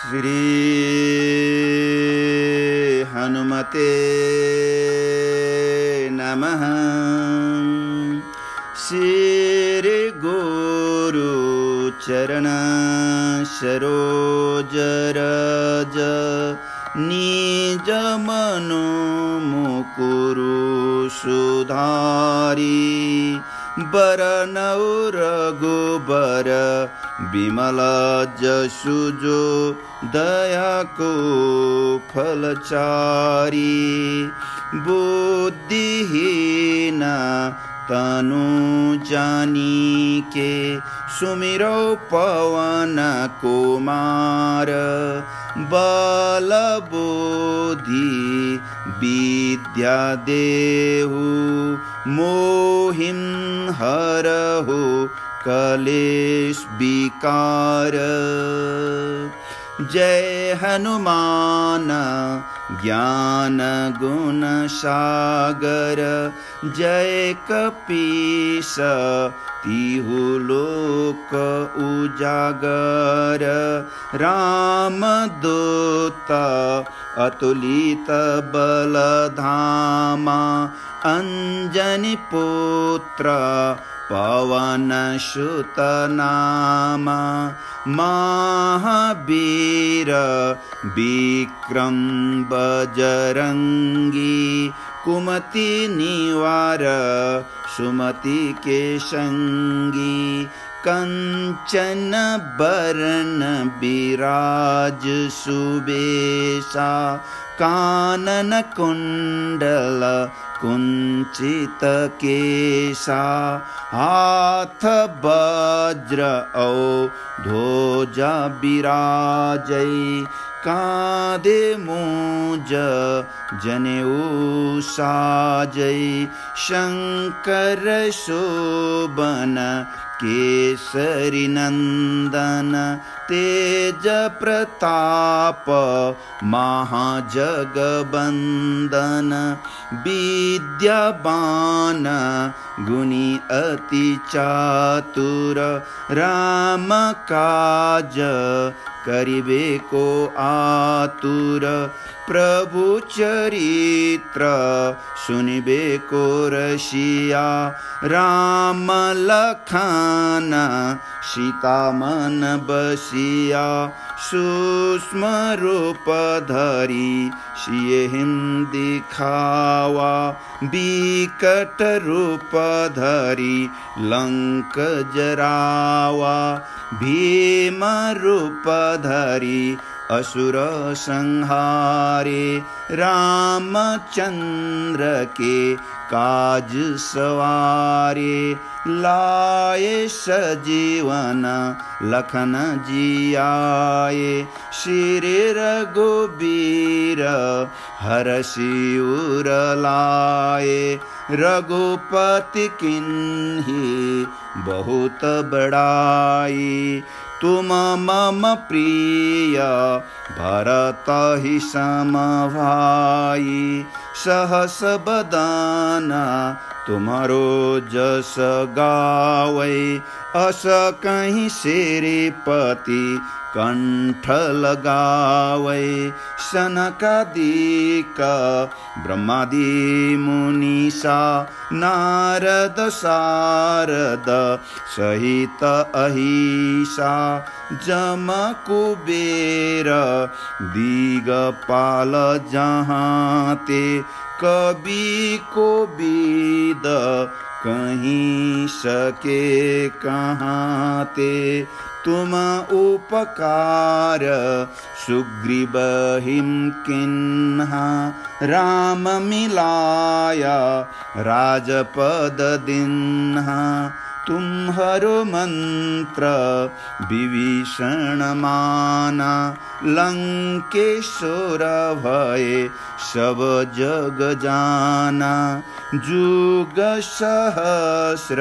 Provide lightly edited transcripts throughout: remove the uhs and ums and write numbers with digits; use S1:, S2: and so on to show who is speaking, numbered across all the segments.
S1: श्री हनुमते नमः। श्री गुरु चरण सरोज रज निज मनो मुकुरु सुधारी बरनौ रघुबर बिमल जसु जो दया को फलचारी बुद्धिहीन तनु जानिके सुमिरो पवन कुमार बल बुद्धि विद्या देहु मोहिं हरहु कलेश विकार। जय हनुमान ज्ञान गुण सागर जय कपीस तिहु लोक उजागर। रामदूत अतुलित बल धामा अंजनी पुत्र पवन सुत नामा। महावीर विक्रम बजरंगी कुमति निवार सुमति के संगी। कंचन बरन बिराज सुबेसा कानन कुंडल कुंचित केसा। हाथ वज्र औ ध्वजा बिराजै कांधे मूंज जनेऊ साजै। शंकर शोभन केसरी नंदन तेज प्रताप महाजगबंदन। विद्यावान गुणी अति चातुर राम काज करिबे को आतुर। प्रभु चरित्र सुनिबे को रसिया राम लखन सीता मन बसिया। सूक्ष्म रूप धरि सियहिं दिखावा विकट रूप धरि लंक जरावा। भीम रूप धरि असुर संहारे रामचंद्र के काज सवारे। लाए सजीवन लखन जियाए श्री रघुबीर हरषि उर लाए। रघुपति किन्ही बहुत बड़ाई तुम मम प्रिय भरत ही सम भाई। सहस बदन तुम्हारो जस गावै अस कहीं श्रीपति कंठ लगावै। सनकादिक ब्रह्मादि मुनीसा नारद सारद सहित अहिसा। जम कुबेर दिगपाल जहाँते कवि कोविद कहीं सके कहाँते। तुम उपकार सुग्रीवहिं किन्हा राम मिलाया राजपद दिन्हा। तुम्हारो मंत्र विभीषण माना लंकेश्वर भय सब जग जाना। जुग सहस्र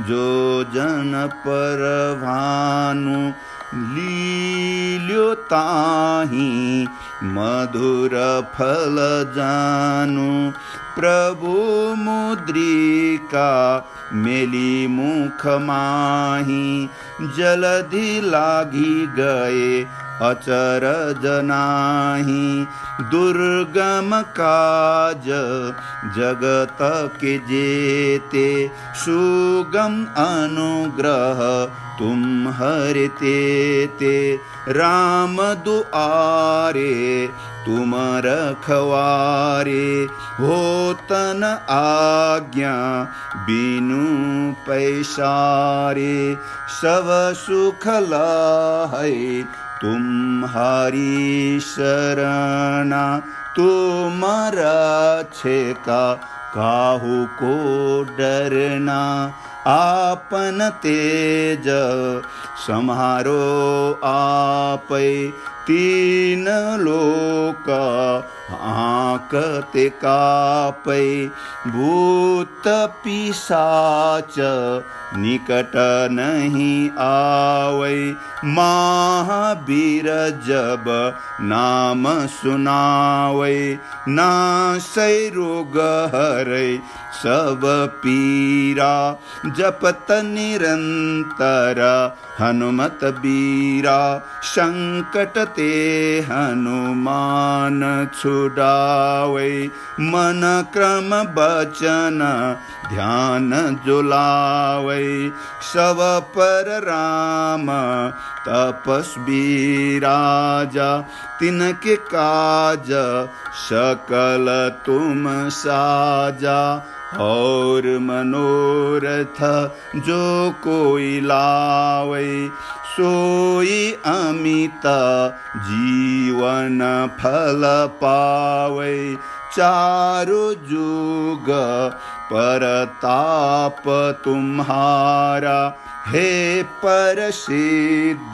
S1: जो जन पर भानु लील्यो ताहि मधुर फल जानु। प्रभु मुद्रिका मेली मुख माही जलधि लागी गए अचरज नाही दुर्गम काज जगत के जेते सुगम अनुग्रह तुम हरते ते राम दुआरे तुम रखवारे हो तन आज्ञा बिनु पैसारे सब सुख लाए तुम्हारी शरणा तुम रक्षेका काहू को डरना आपन तेज सम्हारो आपै तीन लोक आंकते कापै भूत पिशाच निकट नहीं आवै महावीर जब नाम सुनावै नासै रोग हरै सब पीरा जपत निरंतर हनुमत बीरा संकट ते हनुमान छुड़ावै मन क्रम बचन ध्यान जुलावै सब पर राम तपस्वी राजा तिनके काज सकल तुम साजा और मनोरथ जो कोई लावै सोई अमित जीवन फल पावै चारु जुग परताप तुम्हारा हे परसिद्ध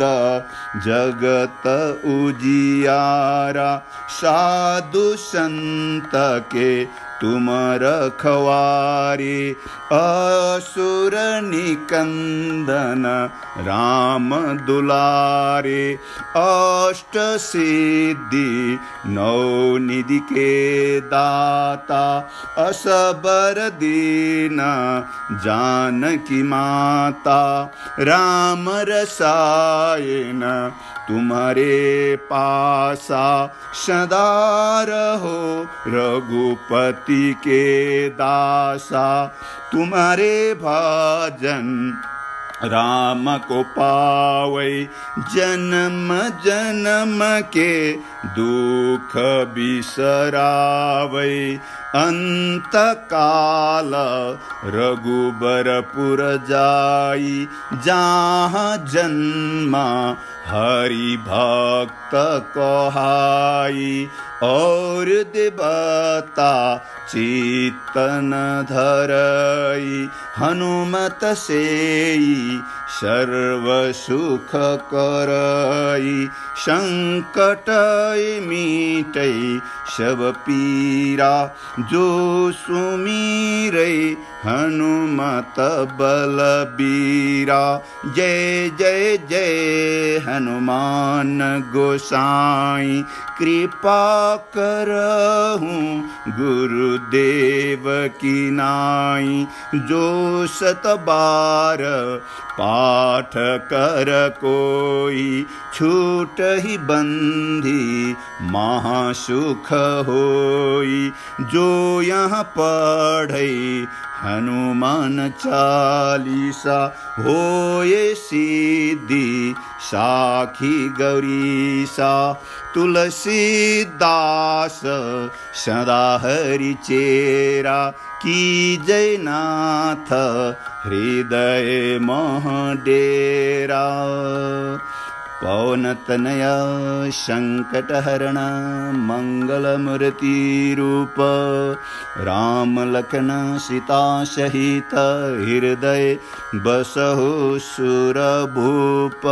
S1: जगत उजियारा साधु संत के तुम रखवारे असुर निकंदन राम दुलारे अष्ट सिद्धि नौ निधि के दाता असबर दीन जानकी माता राम रसायन तुम्हारे पासा सदा रहो रघुपति के दासा तुम्हारे भजन राम को पावै जन्म जन्म के दुख बिसरावै अंत काल रघुबरपुर जाई जहाँ जन्म हरि भक्त कहाई और देवता चित्तन धरई हनुमत सेई सर्व सुख करई संकट मीटई सब पीरा जो सुमीरै हनुमत बलबीरा जय जय जय हनुमान गोसाई कृपा करहूँ गुरुदेव की नाई जो सत बार पाठ कर कोई छूट ही बंधी महासुख होई जो यहाँ पढ़ै हनुमान चालीसा होए सिद्धि साखी गौरीसा तुलसीदास सदा हरि चेरा की जयनाथ हृदय मोह डेरा पवनतनया संकटहरण मंगलमूर्ति रूप राम लखन सीता सहित हृदय बसहु सुरभूप।